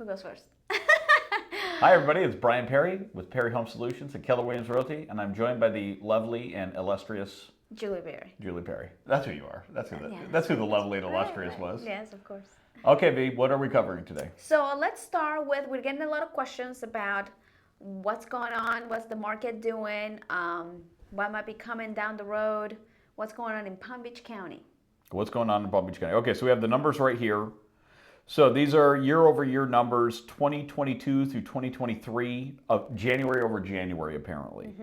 Who goes first? Hi, everybody. It's Brian Perry with Perry Home Solutions and Keller Williams Realty, and I'm joined by the lovely and illustrious Julie Berry. Julie Perry. That's who you are. That's who Yeah, that's who the lovely and illustrious right. was. Yes, of course. Okay, V, what are we covering today? So let's start with, we're getting a lot of questions about what's going on, what's the market doing, what might be coming down the road, what's going on in Palm Beach County. What's going on in Palm Beach County? Okay, so we have the numbers right here. So these are year-over-year numbers, 2022 through 2023, of January over January, apparently.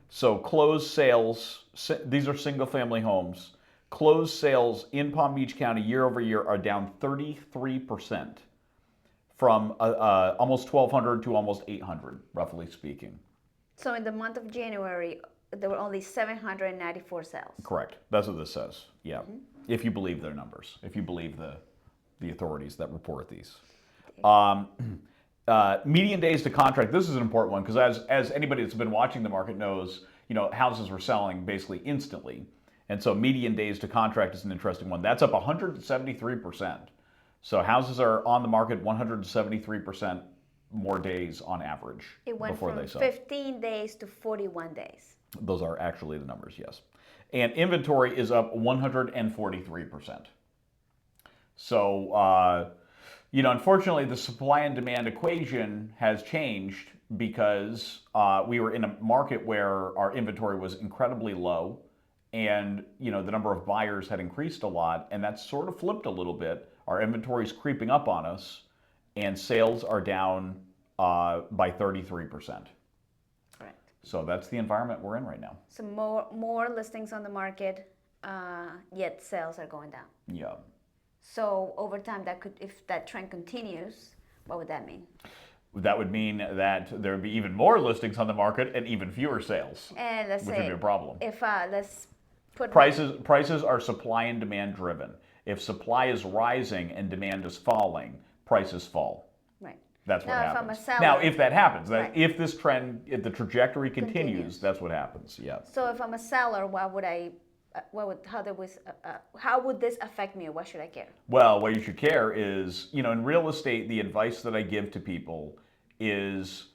So closed sales, these are single-family homes. Closed sales in Palm Beach County year over year are down 33% from almost 1,200 to almost 800, roughly speaking. So in the month of January, there were only 794 sales. Correct. That's what this says. Yeah. If you believe their numbers, if you believe the authorities that report these. Median days to contract. This is an important one because as anybody that's been watching the market knows, houses were selling basically instantly. And so median days to contract is an interesting one. That's up 173%. So houses are on the market 173% more days on average It went before from they sell. 15 days to 41 days. Those are actually the numbers, yes. And inventory is up 143%. So, unfortunately, the supply and demand equation has changed because we were in a market where our inventory was incredibly low. And, the number of buyers had increased a lot, and that's sort of flipped a little bit. Our inventory is creeping up on us, and sales are down by 33%. Correct. So that's the environment we're in right now. So more listings on the market, yet sales are going down. Yeah. So over time, if that trend continues, what would that mean? That would mean that there would be even more listings on the market and even fewer sales, And let's which say would be a problem. if let's put Prices are supply and demand driven. If supply is rising and demand is falling, prices fall. right. That's what Now, happens. if I'm a seller, Now, if that happens, Right. if this trend, if the trajectory continues, Continues. that's what happens. Yeah. So if I'm a seller, how would this affect me, or why should I care? Well, what you should care is, in real estate, the advice that I give to people is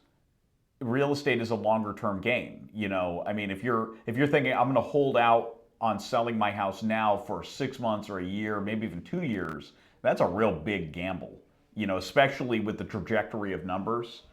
real estate is a longer term game. I mean, if you're thinking I'm going to hold out on selling my house now for 6 months or a year, maybe even 2 years, that's a real big gamble, especially with the trajectory of numbers.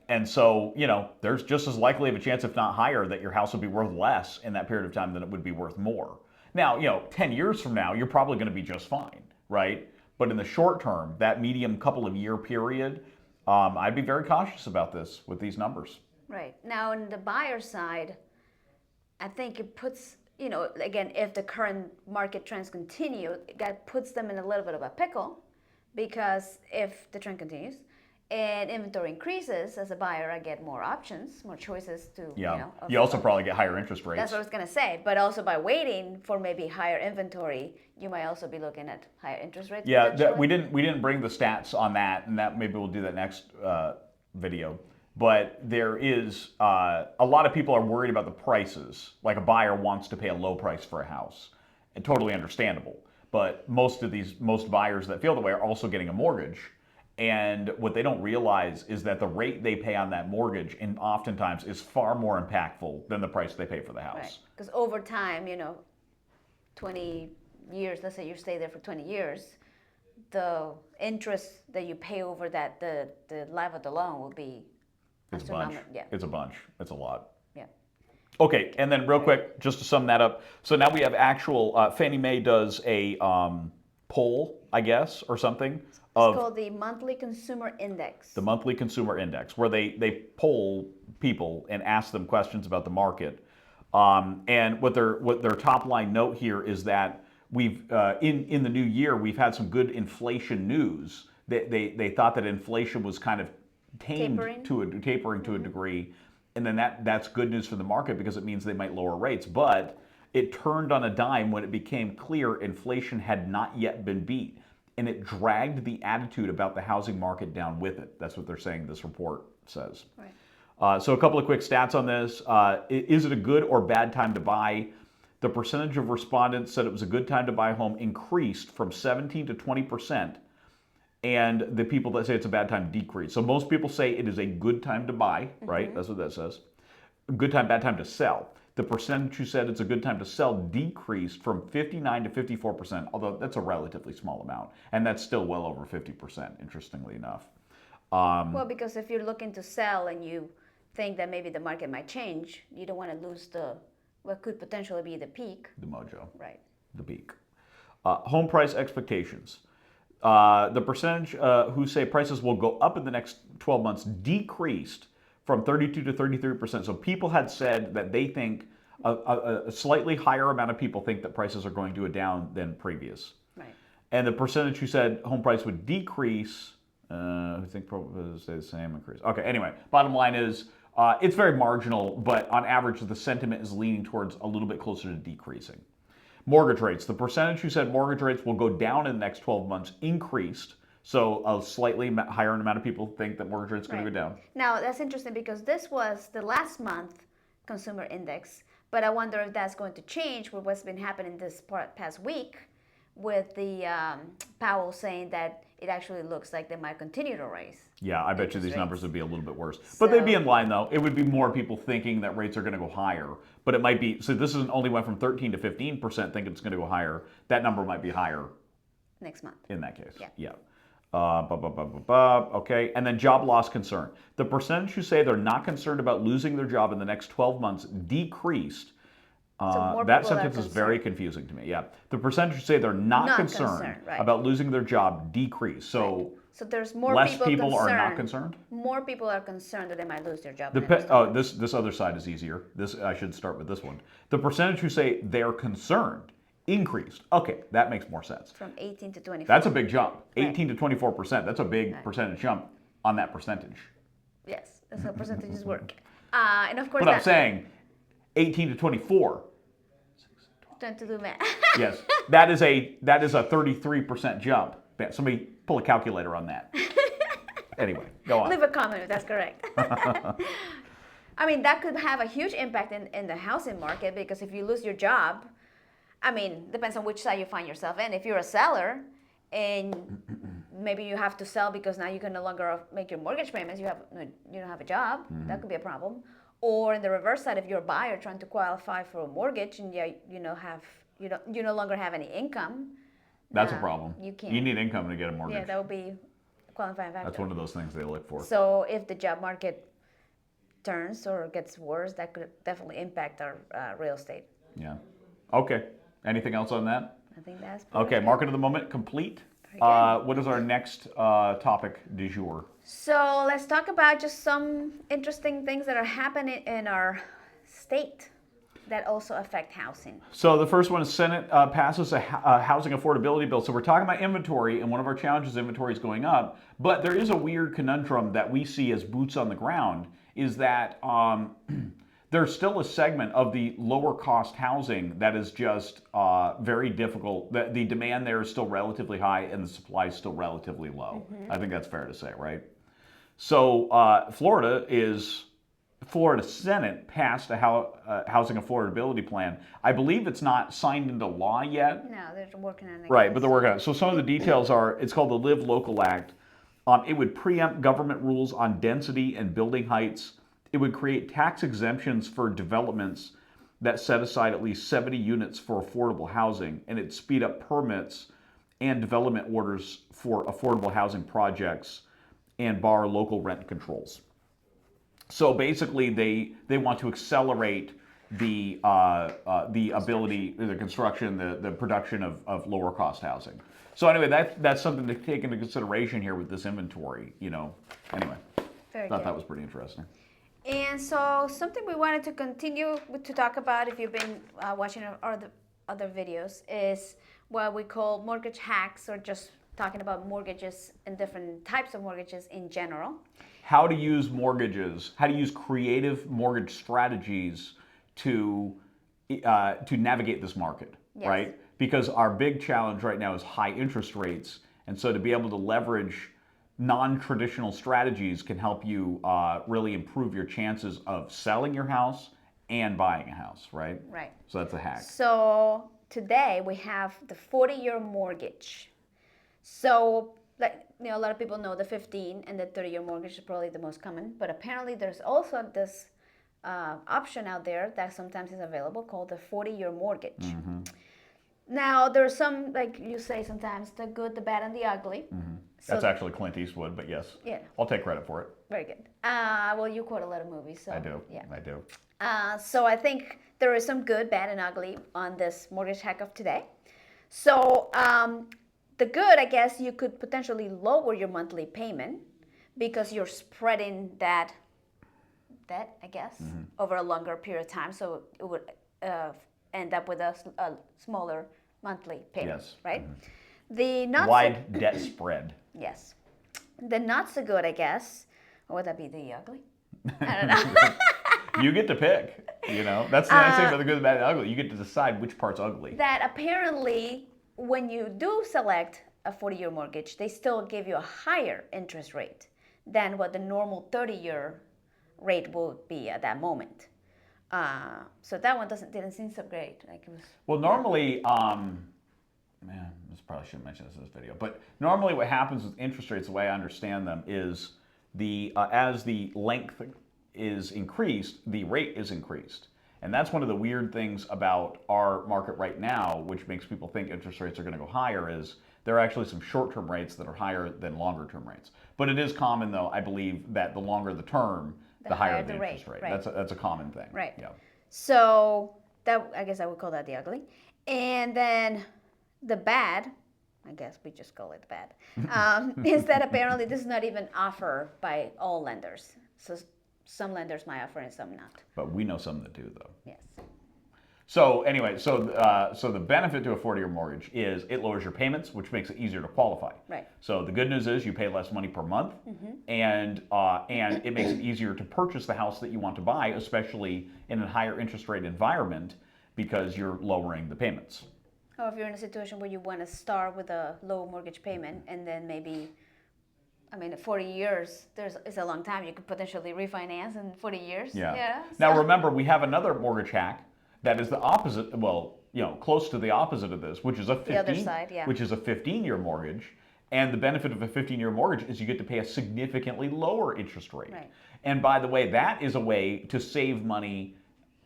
And so, there's just as likely of a chance, if not higher, that your house will be worth less in that period of time than it would be worth more. Now, 10 years from now, you're probably going to be just fine, right? But in the short term, that medium couple of year period, I'd be very cautious about this with these numbers. Right. Now, on the buyer side, I think it puts, again, if the current market trends continue, that puts them in a little bit of a pickle, because if the trend continues and inventory increases, as a buyer, I get more options, more choices to, Yeah. You also probably get higher interest rates. That's what I was going to say. But also by waiting for maybe higher inventory, you might also be looking at higher interest rates. Yeah, we didn't bring the stats on that, and that maybe we'll do that next video. But there is a lot of people are worried about the prices. Like a buyer wants to pay a low price for a house, and totally understandable. But most buyers that feel the way are also getting a mortgage. And what they don't realize is that the rate they pay on that mortgage, and oftentimes, is far more impactful than the price they pay for the house. Right. Because over time, 20 years, let's say you stay there for 20 years, the interest that you pay over that, the life of the loan will be It's a bunch. Yeah. It's a bunch. It's a lot. Yeah. Okay, and then real quick, just to sum that up. So now we have actual, Fannie Mae does a poll, I guess, or something. It's called the Monthly Consumer Index. The Monthly Consumer Index, where they poll people and ask them questions about the market. And what their top line note here is that we've in the new year we've had some good inflation news. They thought that inflation was kind of tapering to a degree, and then that's good news for the market because it means they might lower rates. But it turned on a dime when it became clear inflation had not yet been beat. And it dragged the attitude about the housing market down with it. That's what they're saying, this report says. Right. So a couple of quick stats on this. Is it a good or bad time to buy? The percentage of respondents said it was a good time to buy a home increased from 17 to 20% and the people that say it's a bad time decrease. So most people say it is a good time to buy, right? That's what that says. Good time, bad time to sell. The percentage who said it's a good time to sell decreased from 59 to 54%, although that's a relatively small amount, and that's still well over 50%, interestingly enough. Well, because if you're looking to sell and you think that maybe the market might change, you don't want to lose what could potentially be the peak. The mojo. Right. The peak. Home price expectations. The percentage who say prices will go up in the next 12 months decreased from 32 to 33%. So people had said that they think a slightly higher amount of people think that prices are going to go down than previous. Right. And the percentage who said home price would decrease, who think probably stay the same, increase. Okay, anyway, bottom line is it's very marginal, but on average the sentiment is leaning towards a little bit closer to decreasing. Mortgage rates. The percentage who said mortgage rates will go down in the next 12 months increased. So a slightly higher amount of people think that mortgage rates are going to go down. Now, that's interesting because this was the last month consumer index, but I wonder if that's going to change with what's been happening this past week with the Powell saying that it actually looks like they might continue to raise. Yeah, I bet you these rates. numbers would be a little bit worse. But they'd be in line, though. It would be more people thinking that rates are going to go higher. But it might be, so this isn't only went from 13 to 15% thinking it's going to go higher. That number might be higher next month. in that case. Yeah. Okay, and then job loss concern. The percentage who say they're not concerned about losing their job in the next 12 months decreased. That sentence is very confusing to me. Yeah, the percentage who say they're not concerned right. about losing their job decreased. So, so there's more less people concerned. are not concerned. More people are concerned that they might lose their job. This other side is easier. I should start with this one. The percentage who say they're concerned increased. Okay, that makes more sense. From 18 to 24. That's a big jump. Right. 18 to 24%. That's a big percentage jump on that percentage. Yes, that's how percentages work. And of course, But I'm saying 18 to 24. Trying to do math. Yes, that is a 33% jump. Somebody pull a calculator on that. Anyway, go on. Leave a comment if that's correct. I mean, that could have a huge impact in the housing market because if you lose your job, I mean, depends on which side you find yourself in. If you're a seller and maybe you have to sell because now you can no longer make your mortgage payments, you don't have a job, that could be a problem. Or in the reverse side, if you're a buyer trying to qualify for a mortgage and you no longer have any income, that's a problem. You can't. You need income to get a mortgage. Yeah, that would be a qualifying factor. That's one of those things they look for. So if the job market turns or gets worse, that could definitely impact our real estate. Yeah. Okay. Anything else on that? I think that's okay. good. Market of the moment complete. What is our next topic du jour? So let's talk about just some interesting things that are happening in our state that also affect housing. So the first one is Senate passes a housing affordability bill. So we're talking about inventory, and one of our challenges, inventory is going up. But there is a weird conundrum that we see as boots on the ground, is that there's still a segment of the lower cost housing that is just very difficult. The demand there is still relatively high and the supply is still relatively low. I think that's fair to say, right? So Florida Senate passed a housing affordability plan. I believe it's not signed into law yet. No, they're working on it. Right, but they're working on it. So some of the details are, it's called the Live Local Act. It would preempt government rules on density and building heights. It would create tax exemptions for developments that set aside at least 70 units for affordable housing, and it'd speed up permits and development orders for affordable housing projects and bar local rent controls. So basically, they want to accelerate the ability, the construction, the production of lower cost housing. So anyway, that's something to take into consideration here with this inventory. Anyway, thought that was pretty interesting. And so something we wanted to continue to talk about, if you've been watching our other videos, is what we call mortgage hacks, or just talking about mortgages and different types of mortgages in general. How to use mortgages, how to use creative mortgage strategies to navigate this market, yes. Right? Because our big challenge right now is high interest rates, and so to be able to leverage non-traditional strategies can help you really improve your chances of selling your house and buying a house, right? Right. So that's a hack. So today we have the 40-year mortgage. So you know, a lot of people know the 15 and the 30-year mortgage is probably the most common, but apparently there's also this option out there that sometimes is available called the 40-year mortgage. Now, there's some, like you say sometimes, the good, the bad, and the ugly. So, That's actually Clint Eastwood, but yes, yeah, I'll take credit for it. very good. Well, you quote a lot of movies, so I do. yeah. I do. So I think there is some good, bad, and ugly on this mortgage hack of today. So the good, I guess, you could potentially lower your monthly payment because you're spreading that debt, I guess, over a longer period of time. So it would end up with a smaller monthly payment, Yes. right? The not Wide debt spread. yes. The not so good, I guess, or would that be the ugly? I don't know. You get to pick. You know, that's the nice thing about the good, the bad, and the ugly. You get to decide which part's ugly. That apparently, when you do select a 40-year mortgage, they still give you a higher interest rate than what the normal 30-year rate would be at that moment. So that one didn't seem so great. Like it was. Well, normally, man, this probably shouldn't mention this in this video, but normally what happens with interest rates, the way I understand them, is as the length is increased, the rate is increased. And that's one of the weird things about our market right now, which makes people think interest rates are going to go higher, is there are actually some short-term rates that are higher than longer-term rates. But it is common, though, I believe, that the longer the term, the higher the interest rate. Right. That's a common thing. Right. Yeah. So that, I guess I would call that the ugly. And then the bad, I guess we just call it bad, is that apparently this is not even offered by all lenders. So some lenders might offer and some not. But we know some that do, though. Yes. So anyway, so the benefit to a 40-year mortgage is it lowers your payments, which makes it easier to qualify. Right. So the good news is you pay less money per month, and it makes it easier to purchase the house that you want to buy, especially in a higher interest rate environment, because you're lowering the payments. Or if you're in a situation where you want to start with a low mortgage payment and then maybe, I mean, 40 years, it's a long time. You could potentially refinance in 40 years. Yeah. Now remember, we have another mortgage hack that is the opposite, well, you know, close to the opposite of this, which is a 15-year mortgage. And the benefit of a 15-year mortgage is you get to pay a significantly lower interest rate. Right. And by the way, that is a way to save money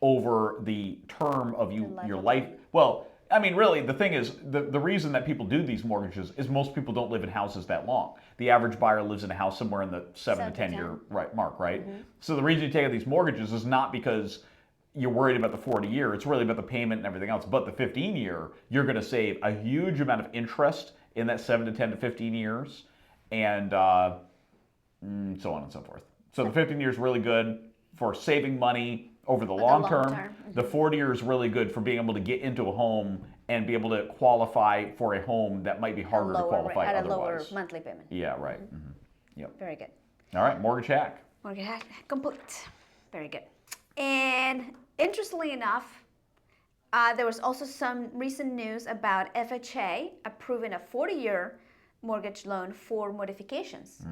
over the term of your life. Well, I mean, really, the thing is, the reason that people do these mortgages is most people don't live in houses that long. The average buyer lives in a house somewhere in the 7 to 10 year mark, right? So the reason you take out these mortgages is not because you're worried about the 40 year, it's really about the payment and everything else. But the 15 year, you're going to save a huge amount of interest in that 7 to 10 to 15 years, and so on and so forth. So the 15 year is really good for saving money over the long term. The 40 year is really good for being able to get into a home and be able to qualify for a home that might be harder to qualify at otherwise. a lower monthly payment. Yeah, right. Yep. Very good. All right, mortgage hack. Mortgage hack complete. Very good. And interestingly enough, there was also some recent news about FHA approving a 40-year mortgage loan for modifications,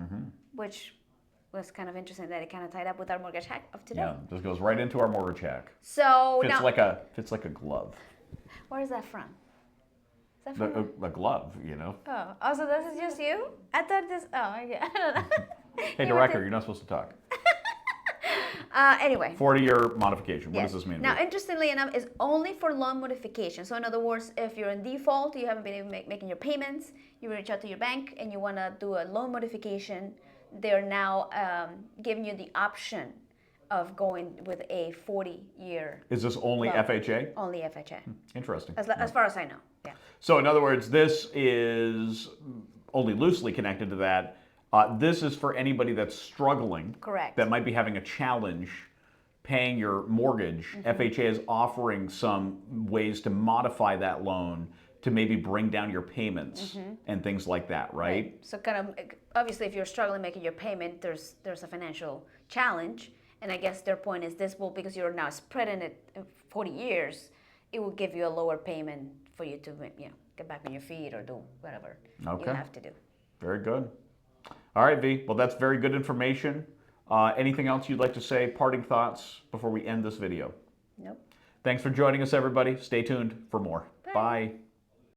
which was kind of interesting that it kind of tied up with our mortgage hack of today. Yeah, this goes right into our mortgage hack. So fits now, like a glove. Where is that from? Is that from? A glove, you know. Oh, so this is just you? I thought this. Oh, yeah. I don't know. Hey, director, you're not supposed to talk. Anyway. 40-year modification. What does this mean? Now, interestingly enough, it's only for loan modification. So in other words, if you're in default, you haven't been able to making your payments, you reach out to your bank and you want to do a loan modification, they're now giving you the option of going with a 40-year. Is this only loan. FHA? Only FHA. Interesting. As far as I know, yeah. So in other words, this is only loosely connected to that. This is for anybody that's struggling. Correct. That might be having a challenge paying your mortgage. FHA is offering some ways to modify that loan to maybe bring down your payments and things like that, right? So kind of, obviously, if you're struggling making your payment, there's a financial challenge. And I guess their point is this will, because you're now spreading it 40 years, it will give you a lower payment for you to, get back on your feet or do whatever you have to do. Very good. All right, V. Well, that's very good information. Anything else you'd like to say, parting thoughts before we end this video? Nope. Thanks for joining us, everybody. Stay tuned for more. Bye.